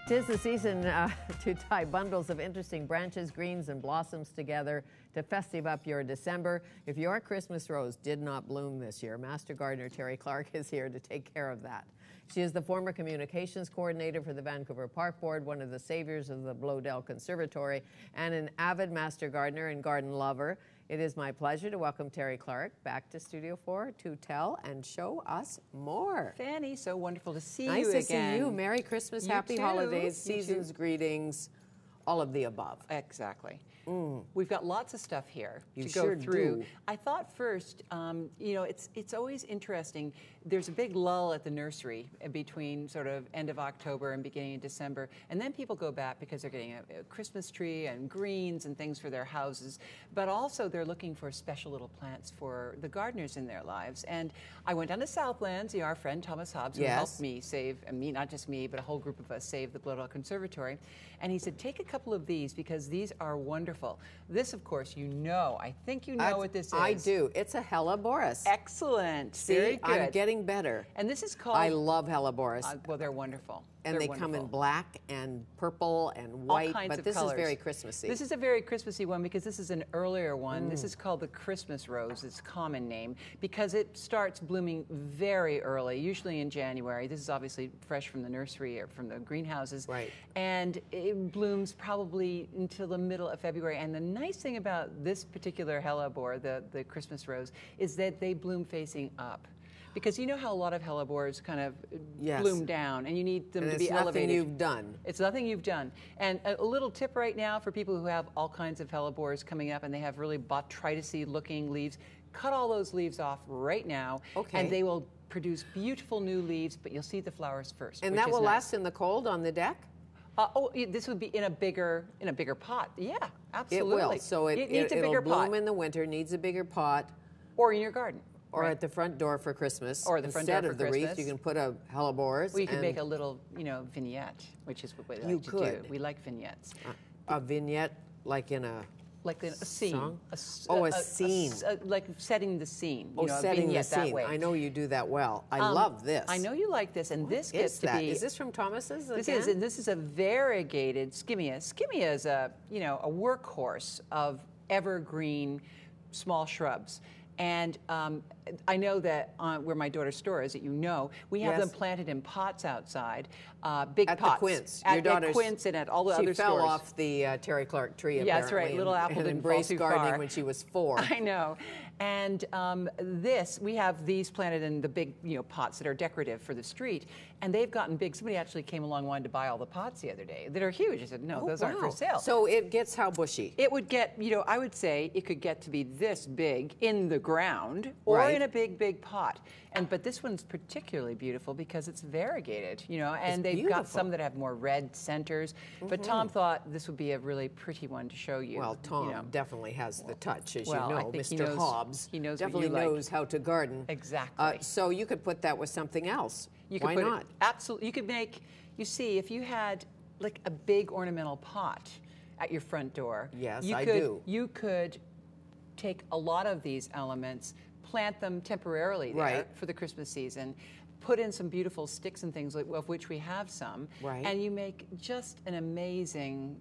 'Tis the season to tie bundles of interesting branches, greens, and blossoms together to festive up your December. If your Christmas rose did not bloom this year, Master Gardener Terri Clark is here to take care of that. She is the former communications coordinator for the Vancouver Park Board, one of the saviors of the Bloedel Conservatory, and an avid master gardener and garden lover. It is my pleasure to welcome Terri Clark back to Studio 4 to tell and show us more. Fanny, so wonderful to see you again. again. Nice to see you. Merry Christmas, happy holidays, season's greetings, all of the above. Exactly. We've got lots of stuff here to sure go through. do. I thought first, you know, it's always interesting. There's a big lull at the nursery between sort of end of October and beginning of December, and then people go back because they're getting a Christmas tree and greens and things for their houses, but also they're looking for special little plants for the gardeners in their lives. And I went down to Southlands, our friend Thomas Hobbs, who helped me save, not just me, but a whole group of us save the Bloedel Conservatory, and he said, take a couple of these because these are wonderful. This, of course, you know. I think you know what this is. I do. It's a Helleborus. Excellent. See, very good. I'm getting better. And this is called... I love Helleborus. Well, they're wonderful. And they come in black and purple and white, but this is very Christmassy. This is a very Christmassy one because this is an earlier one. This is called the Christmas rose, its common name, because it starts blooming very early, usually in January. This is obviously fresh from the nursery or from the greenhouses. Right. And it blooms probably until the middle of February. And the nice thing about this particular hellebore, the Christmas rose, is that they bloom facing up. Because you know how a lot of hellebores kind of bloom down, and you need them to be elevated. It's nothing you've done. It's nothing you've done. And a little tip right now for people who have all kinds of hellebores coming up and they have really botrytis-y looking leaves, cut all those leaves off right now, and they will produce beautiful new leaves, but you'll see the flowers first. And that will last in the cold on the deck? This would be in a bigger pot. Yeah, absolutely. It will. So it needs a bigger pot. Bloom in the winter, needs a bigger pot. Or in your garden. Or at the front door for Christmas. Or the front door for Instead of the wreath, you can put a hellebores. Well, you could make a little, vignette, which is what we like to do. We like vignettes. A vignette, like in a... Like a scene. Song? A scene. Like setting the scene. Setting the scene. That way. I know you do that well. I love this. I know you like this, and this gets to be... Is this from Thomas's again? This is, and this is a variegated skimia. Skimia is a workhorse of evergreen small shrubs. And I know that where my daughter's store is, we have them planted in pots outside, big pots. At the Quince. Your daughter's, at Quince and at all the other stores. She fell off the Terri Clark tree, apparently. That's right. Little apple didn't fall too far. Gardening when she was 4. I know. And we have these planted in the big, pots that are decorative for the street. And they've gotten big. Somebody actually came along and wanted to buy all the pots the other day that are huge. I said, no, those aren't for sale. So it gets how bushy? It would get, I would say it could get to be this big in the ground or in a big pot. But this one's particularly beautiful because it's variegated, and they've got some that have more red centers. But Tom thought this would be a really pretty one to show you. Well, Tom definitely has the touch, as you I know. think Mr. Hobbs definitely knows how to garden. Exactly. So you could put that with something else. Why not? Absolutely. You could make, if you had like a big ornamental pot at your front door. Yes, I do. You could take a lot of these elements, plant them temporarily there for the Christmas season, put in some beautiful sticks and things of which we have some, and you make just an amazing,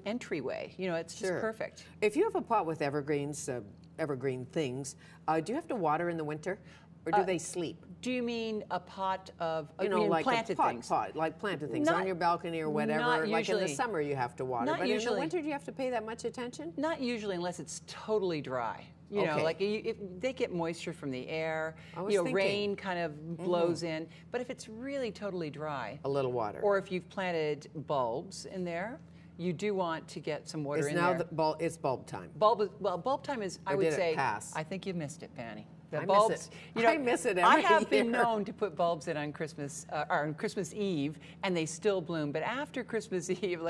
entryway. It's just perfect. If you have a pot with evergreens, evergreen things, do you have to water in the winter, or do they sleep? Do you mean a pot of like planted things? Like planted things on your balcony or whatever. Not like in the summer, you have to water. Not but usually. In the winter, do you have to pay that much attention? Not usually, unless it's totally dry. If they get moisture from the air, rain kind of blows in. But if it's really totally dry, a little water. Or if you've planted bulbs in there, you do want to get some water in there. It's bulb time. Bulb time is, I would say, pass? I think you missed it, Fanny. I miss it. I miss it every I have year. been known to put bulbs in on Christmas or on Christmas Eve, and they still bloom. But after Christmas Eve,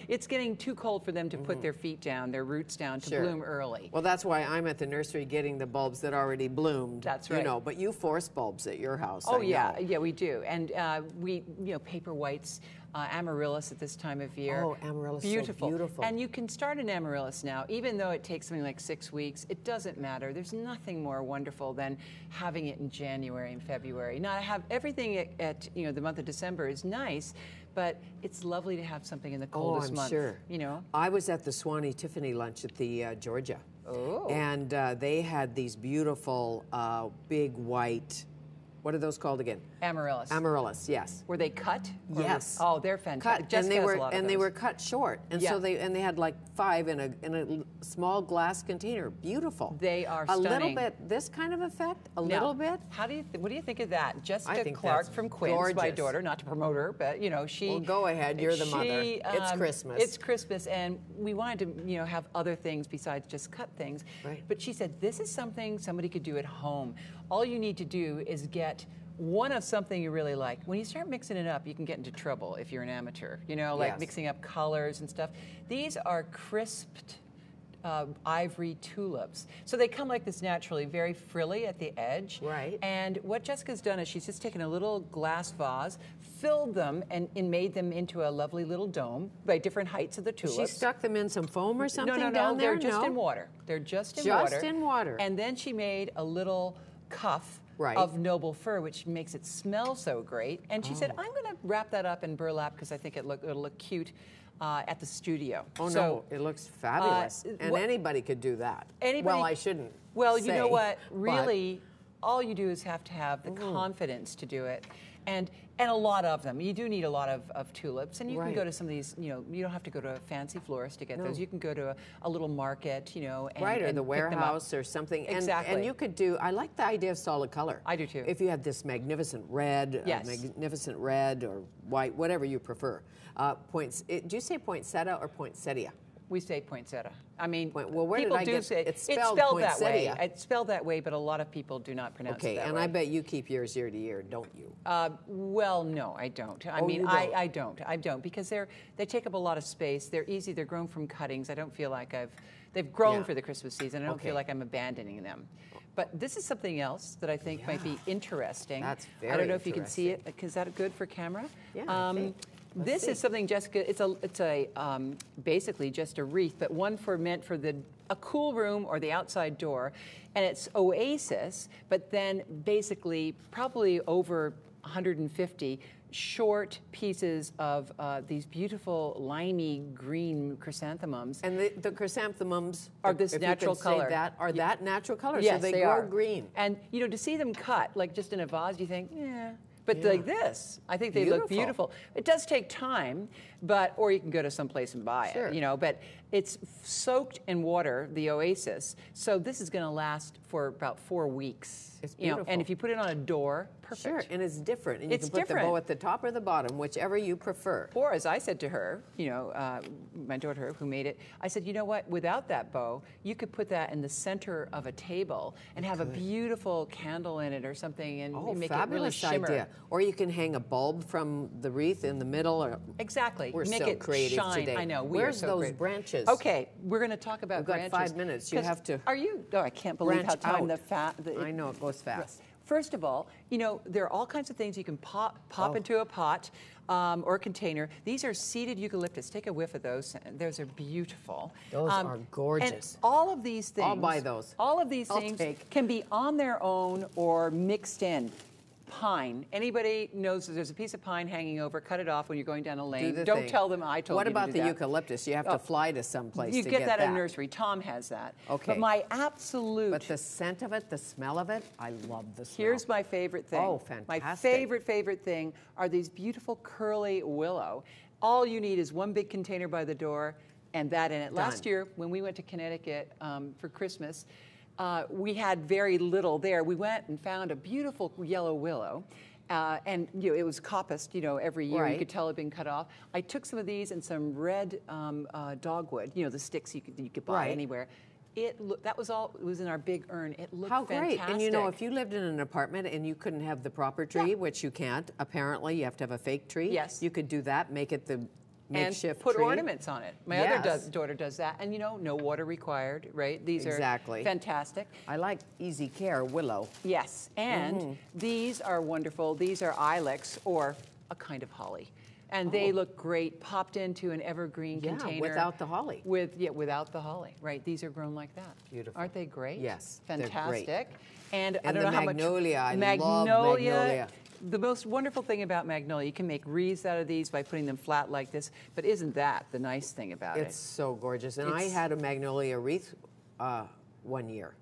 it's getting too cold for them to put their feet down, their roots down to bloom early. Well, that's why I'm at the nursery getting the bulbs that already bloomed. That's right. But you force bulbs at your house. Oh yeah, we do, and we paper whites. amaryllis at this time of year. Oh, amaryllis, beautiful. so beautiful. And you can start an amaryllis now, even though it takes something like 6 weeks. It doesn't matter. There's nothing more wonderful than having it in January and February. Now, I have everything at the month of December is nice, but it's lovely to have something in the coldest month. Sure. You know, I was at the Swanee Tiffany lunch at the Georgia. Oh. And they had these beautiful big white, what are those called again? Amaryllis. Amaryllis, yes. Were they cut? Yes. Oh, they're fantastic. Cut, and they were they were cut short, and so they had like 5 in a small glass container. Beautiful. They are a stunning. little bit this kind of effect, a little bit. How do you what do you think of that? Jessica think Clark that's from Quince, my gorgeous. daughter, not to promote her, but she. Well, go ahead. You're the mother. It's Christmas. It's Christmas, and we wanted to have other things besides just cut things. Right. But she said this is something somebody could do at home. All you need to do is get one of something you really like. When you start mixing it up, you can get into trouble if you're an amateur, like mixing up colors and stuff. These are crisped ivory tulips. So they come like this naturally, very frilly at the edge. Right. And what Jessica's done is she's just taken a little glass vase, filled them, and made them into a lovely little dome by different heights of the tulips. She stuck them in some foam or something No, down there? they're just in water. They're just in water. water. Just in water. And then she made a little cuff of noble fir, which makes it smell so great. And she said, I'm going to wrap that up in burlap because I think it'll look cute at the studio. Oh, so, no, it looks fabulous. And anybody could do that. Well, I shouldn't say, you know what? Really, all you do is have to have the confidence to do it. And a lot of them. You do need a lot of tulips, and you can go to some of these, you don't have to go to a fancy florist to get those. You can go to a little market, and or the warehouse or something. Exactly. And you could do, I like the idea of solid color. I do too. If you have this magnificent red, or white, whatever you prefer. Do you say poinsettia or poinsettia? We say poinsettia. I mean, well, where people did I do get, say it's spelled that way. poinsettia. It's spelled that way, but a lot of people do not pronounce it that way. Okay, and I bet you keep yours year to year, don't you? Well, no, I don't. I mean, I don't because they take up a lot of space. They're easy. They're grown from cuttings. I don't feel like they've grown for the Christmas season. I don't feel like I'm abandoning them. But this is something else that I think might be interesting. That's very I don't know if you can see it. Is that good for camera? Yeah, I think. This is something, Jessica. It's basically just a wreath, but one meant for a cool room or the outside door, and it's oasis. But then basically, probably over 150 short pieces of these beautiful limey green chrysanthemums. And the chrysanthemums are this natural color. Are that natural color? Yes, so they grow grow green. And to see them cut like just in a vase, you think, yeah. But like this, I think they look beautiful. It does take time, or you can go to some place and buy it, but it's soaked in water, the oasis. So this is going to last for about 4 weeks. It's beautiful. And if you put it on a door, perfect. Sure, and it's different. And you can put the bow at the top or the bottom, whichever you prefer. Or as I said to her, my daughter who made it, I said, you know what, without that bow, you could put that in the center of a table and have a beautiful candle in it or something and make it really shimmer. Idea. Or you can hang a bulb from the wreath in the middle. Exactly. We're make so it creative shine. today. I know. Where's those branches? Okay, we're going to talk about branches. We've got 5 minutes. You have to. Are you? Oh, I can't believe how time I know, it goes fast. First of all, there are all kinds of things you can pop into a pot or a container. These are seeded eucalyptus. Take a whiff of those. Those are beautiful. Those are gorgeous. And all of these things. I'll buy those. All of these things can be on their own or mixed in. Pine. Anybody knows that there's a piece of pine hanging over, cut it off when you're going down a lane. Don't tell them I told you to do that. What about the eucalyptus? You have to fly to some place to get that. You at a nursery. Tom has that. Okay. But my absolute... But the scent of it, the smell of it, I love the smell. Here's my favorite thing. Oh, fantastic. My favorite thing are these beautiful curly willow. All you need is one big container by the door and that in it. Last year, when we went to Connecticut for Christmas, we had very little there. We went and found a beautiful yellow willow. And it was coppiced, every year. You could tell it had been cut off. I took some of these and some red dogwood, the sticks you could buy anywhere. That was all. It was in our big urn. It looked fantastic. How great! And if you lived in an apartment and you couldn't have the proper tree, which you can't, apparently you have to have a fake tree. Yes. You could do that. Make it the makeshift and put tree. ornaments on it. My other daughter does that, and no water required, right? These are fantastic. I like easy care willow. Yes, and these are wonderful. These are ilex, or a kind of holly. And they look great, popped into an evergreen container. Without the holly. Without the holly, right? These are grown like that. Beautiful. Aren't they great? Yes, fantastic. they're great. And I And don't the know how magnolia, much I love magnolia. The most wonderful thing about magnolia, you can make wreaths out of these by putting them flat like this. But isn't that the nice thing about it? It's so gorgeous. And I had a magnolia wreath one year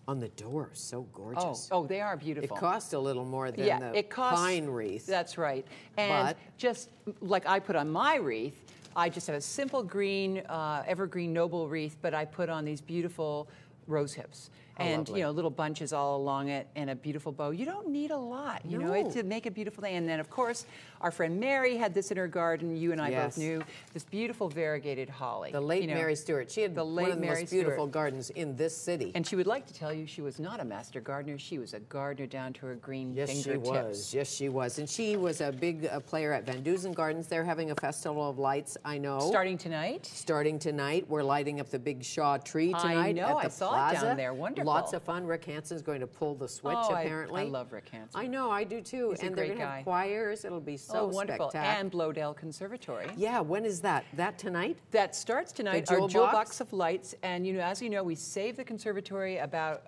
on the door. So gorgeous. Oh, they are beautiful. It cost a little more than the it costs, pine wreath. That's right. And just like I put on my wreath, I just have a simple green, evergreen noble wreath, but I put on these beautiful rose hips. And, you know, little bunches all along it and a beautiful bow. You don't need a lot, you know, to make a beautiful thing. And then, of course, our friend Mary had this in her garden. You and I both knew this beautiful variegated holly. The late Mary Stewart. She had one of the most beautiful gardens in this city. And she would like to tell you she was not a master gardener. She was a gardener down to her green fingertips. Yes, she was. Yes, she was. And she was a big player at Van Dusen Gardens. They're having a festival of lights, I know. Starting tonight? Starting tonight. We're lighting up the big Shaw tree tonight. I know. At the I saw plaza. it down there. Wonderful. Lots of fun. Rick Hansen's going to pull the switch, apparently. I love Rick Hansen. I know, I do too. He's and they're going to have choirs. It'll be so wonderful. spectacular. And Blodell Conservatory. Yeah, when is that? That tonight? That starts tonight. The Our Jewel Box of Lights. And, you know, as you know, we saved the conservatory about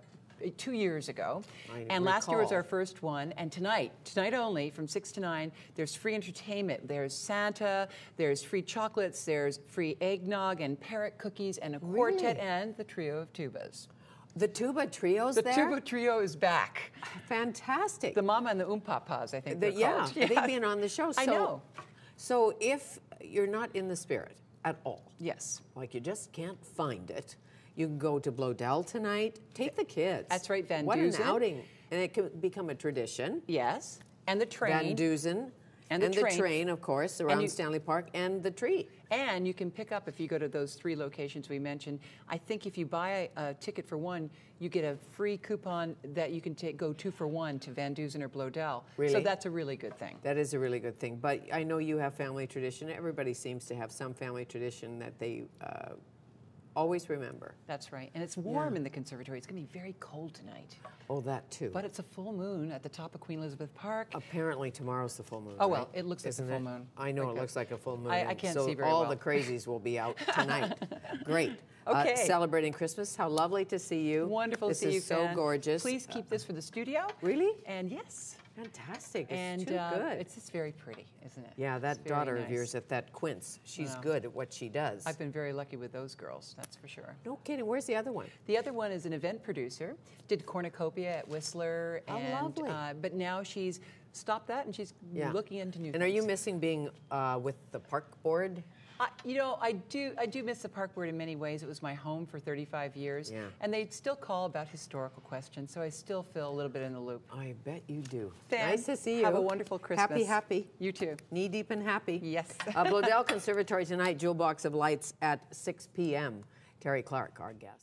2 years ago. And last year was our first one. And tonight only, from 6 to 9, there's free entertainment. There's Santa, there's free chocolates, there's free eggnog and parrot cookies and a quartet and the trio of tubas. The tuba trio's there? The tuba trio is back. Fantastic. The Mama and the Umpapas, I think they're called. Yeah, they've been on the show. So, I know. So if you're not in the spirit at all, like you just can't find it, you can go to Blodell tonight. Take the kids. That's right, Van What Dusen. an outing. And it can become a tradition. Yes. And the train. Van Dusen. And the train, of course, around Stanley Park, and the tree. And you can pick up, if you go to those 3 locations we mentioned, I think if you buy a ticket for one, you get a free coupon that you can go 2 for 1 to Van Dusen or Blodell. Really? So that's a really good thing. That is a really good thing. But I know you have family tradition. Everybody seems to have some family tradition that they always remember. That's right. And it's warm in the conservatory. It's going to be very cold tonight. Oh, that too. But it's a full moon at the top of Queen Elizabeth Park. Apparently tomorrow's the full moon. Oh, well, it looks like a full moon. I know, it looks like a full moon. I can't see very well. So well. all the crazies will be out tonight. Great. Okay. Celebrating Christmas. How lovely to see you. Wonderful to see you, This is so gorgeous. Please keep this for the studio. Really? And yes. Fantastic. And it's too good. It's just very pretty, isn't it? Yeah, that it's daughter very of nice. yours at that Quince, she's good at what she does. I've been very lucky with those girls, that's for sure. No kidding. Where's the other one? The other one is an event producer. Did cornucopia at Whistler. Oh, lovely. But now she's stopped that and she's looking into new things. And are you missing being with the park board? You know, I do miss the park board in many ways. It was my home for 35 years. Yeah. And they still call about historical questions, so I still feel a little bit in the loop. I bet you do. Fan, nice to see you. Have a wonderful Christmas. Happy. You too. Knee deep and happy. Yes. Blodell Conservatory tonight, Jewel Box of Lights at 6 p.m. Terri Clark, our guest.